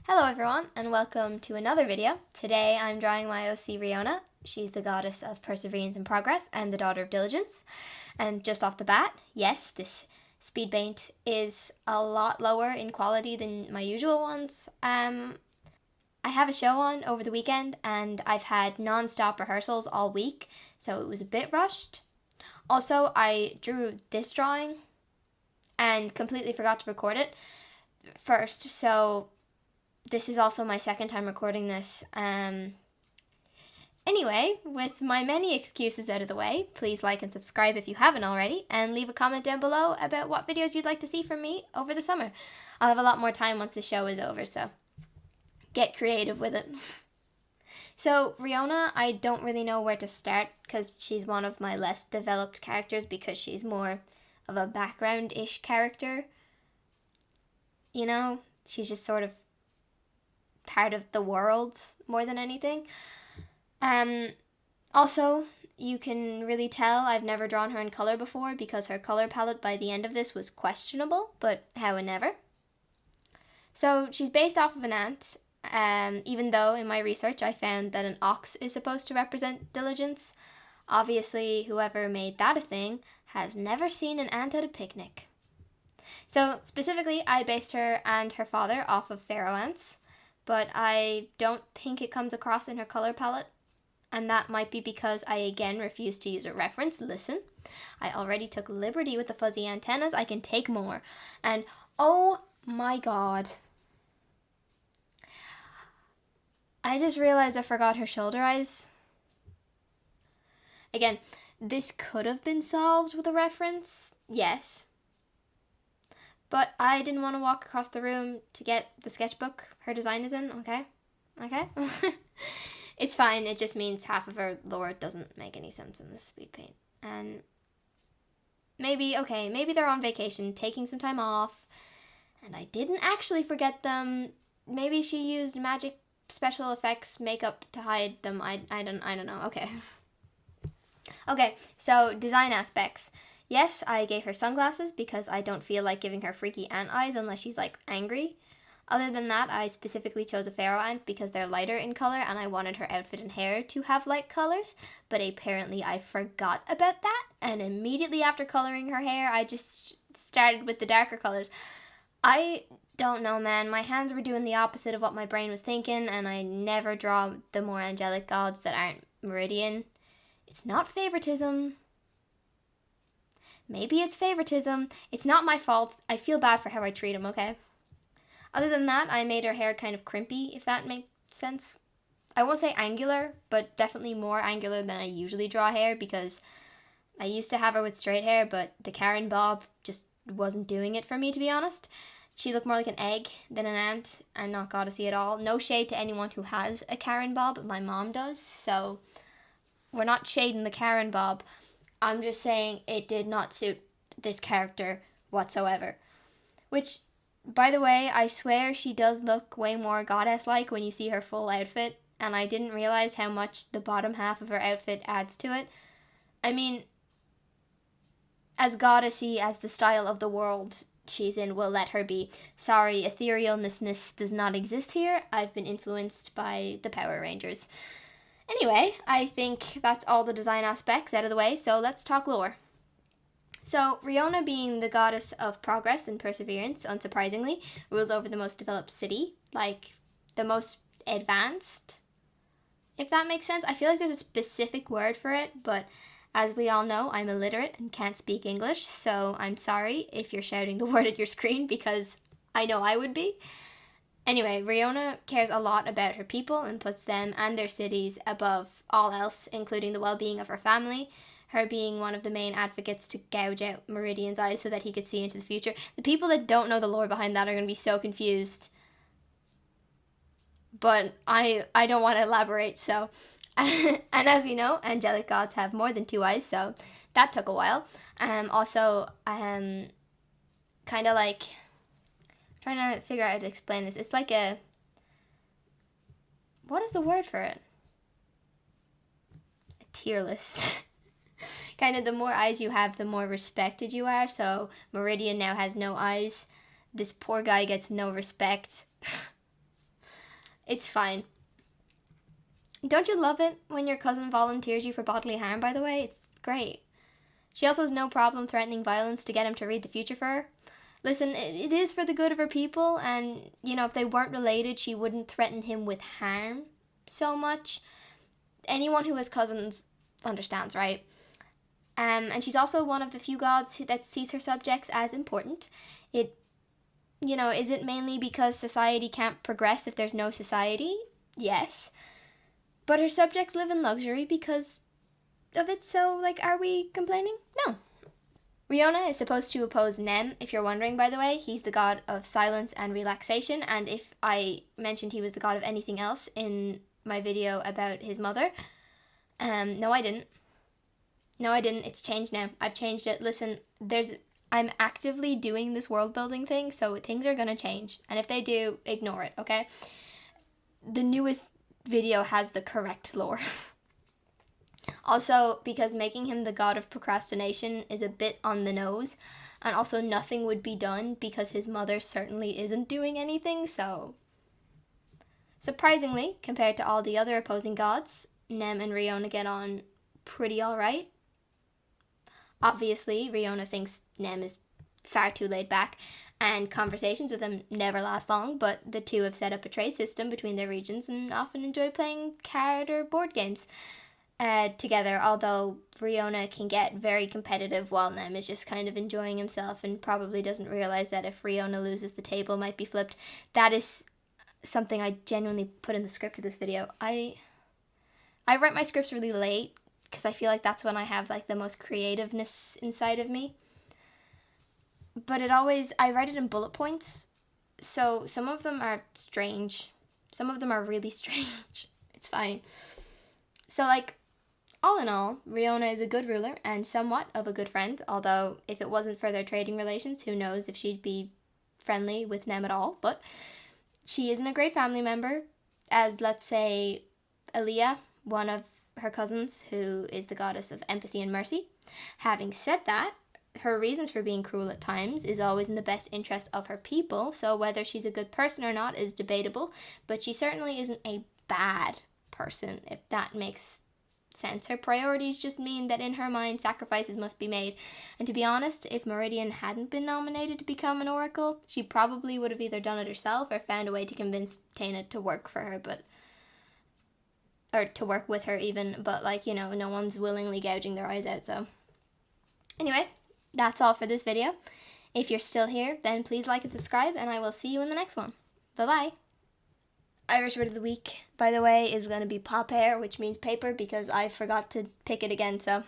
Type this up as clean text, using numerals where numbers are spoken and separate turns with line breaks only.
Hello everyone and welcome to another video. Today I'm drawing my OC Riona. She's the goddess of perseverance and progress and the daughter of diligence. And just off the bat, yes, this speed paint is a lot lower in quality than my usual ones. I have a show on over the weekend and I've had non-stop rehearsals all week, so it was a bit rushed. Also, I drew this drawing and completely forgot to record it first, so this is also my second time recording this. Anyway, with my many excuses out of the way, please like and subscribe if you haven't already, and leave a comment down below about what videos you'd like to see from me over the summer. I'll have a lot more time once the show is over, so get creative with it. So, Riona, I don't really know where to start because she's one of my less developed characters because she's more of a background-ish character. You know, she's just sort of part of the world more than anything. Also, you can really tell I've never drawn her in color before because her color palette by the end of this was questionable, but however. So she's based off of an ant, even though in my research I found that an ox is supposed to represent diligence. Obviously, whoever made that a thing has never seen an ant at a picnic. So specifically, I based her and her father off of pharaoh ants, but I don't think it comes across in her color palette, and that might be because I again refuse to use a reference. Listen, I already took liberty with the fuzzy antennas, I can take more. And oh my god, I just realized I forgot her shoulder eyes. Again, this could have been solved with a reference, yes. But I didn't want to walk across the room to get the sketchbook her design is in, okay? It's fine, it just means half of her lore doesn't make any sense in this speed paint. And maybe they're on vacation, taking some time off, and I didn't actually forget them. Maybe she used magic special effects makeup to hide them. I don't know, okay. Okay, so design aspects. Yes, I gave her sunglasses because I don't feel like giving her freaky ant eyes unless she's like angry. Other than that, I specifically chose a pharaoh ant because they're lighter in color and I wanted her outfit and hair to have light colors, but apparently I forgot about that, and immediately after coloring her hair, I just started with the darker colors. I don't know, man. My hands were doing the opposite of what my brain was thinking, and I never draw the more angelic gods that aren't Meridian. It's not favoritism. Maybe it's favoritism. It's not my fault. I feel bad for how I treat him, okay? Other than that, I made her hair kind of crimpy, if that makes sense. I won't say angular, but definitely more angular than I usually draw hair because I used to have her with straight hair, but the Karen bob just wasn't doing it for me, to be honest. She looked more like an egg than an ant and not goddessy at all. No shade to anyone who has a Karen bob. My mom does, so we're not shading the Karen bob. I'm just saying it did not suit this character whatsoever. Which, by the way, I swear she does look way more goddess-like when you see her full outfit, and I didn't realize how much the bottom half of her outfit adds to it. I mean, as goddessy as the style of the world she's in will let her be. Sorry, etherealness does not exist here. I've been influenced by the Power Rangers. Anyway, I think that's all the design aspects out of the way, so let's talk lore. So, Riona, being the goddess of progress and perseverance, unsurprisingly, rules over the most developed city, like the most advanced, if that makes sense. I feel like there's a specific word for it, but as we all know, I'm illiterate and can't speak English, so I'm sorry if you're shouting the word at your screen because I know I would be. Anyway, Riona cares a lot about her people and puts them and their cities above all else, including the well-being of her family, her being one of the main advocates to gouge out Meridian's eyes so that he could see into the future. The people that don't know the lore behind that are going to be so confused. But I don't want to elaborate, so. And as we know, angelic gods have more than two eyes, so that took a while. Also, kind of like, trying to figure out how to explain this. It's like a, what is the word for it? A tier list. Kind of the more eyes you have, the more respected you are. So Meridian now has no eyes. This poor guy gets no respect. It's fine. Don't you love it when your cousin volunteers you for bodily harm, by the way? It's great. She also has no problem threatening violence to get him to read the future for her. Listen, it is for the good of her people, and, if they weren't related, she wouldn't threaten him with harm so much. Anyone who has cousins understands, right? And she's also one of the few gods that sees her subjects as important. Is it mainly because society can't progress if there's no society? Yes. But her subjects live in luxury because of it, so, are we complaining? No. Riona is supposed to oppose Nem, if you're wondering, by the way. He's the god of silence and relaxation, and if I mentioned he was the god of anything else in my video about his mother, no, I didn't. It's changed now. I've changed it. Listen, I'm actively doing this world building thing, so things are gonna change, and if they do, ignore it, okay? The newest video has the correct lore. Also, because making him the god of procrastination is a bit on the nose, and also nothing would be done because his mother certainly isn't doing anything, so... Surprisingly, compared to all the other opposing gods, Nem and Riona get on pretty alright. Obviously, Riona thinks Nem is far too laid back, and conversations with him never last long, but the two have set up a trade system between their regions and often enjoy playing card or board games together, although Riona can get very competitive while Nem is just kind of enjoying himself and probably doesn't realize that if Riona loses, the table might be flipped. That is something I genuinely put in the script of this video. I write my scripts really late because I feel like that's when I have the most creativeness inside of me. But I write it in bullet points, so some of them are strange. Some of them are really strange. It's fine. So, all in all, Riona is a good ruler and somewhat of a good friend, although if it wasn't for their trading relations, who knows if she'd be friendly with Nem at all. But she isn't a great family member, as, let's say, Aaliyah, one of her cousins, who is the goddess of empathy and mercy. Having said that, her reasons for being cruel at times is always in the best interest of her people, so whether she's a good person or not is debatable, but she certainly isn't a bad person, if that makes sense. Her priorities just mean that in her mind sacrifices must be made, and to be honest, if Meridian hadn't been nominated to become an oracle, she probably would have either done it herself or found a way to convince Taina to work for her, or to work with her even, but no one's willingly gouging their eyes out, so. Anyway, that's all for this video. If you're still here, then please like and subscribe, and I will see you in the next one. Bye-bye. Irish word of the week, by the way, is going to be paper, which means paper, because I forgot to pick it again, so...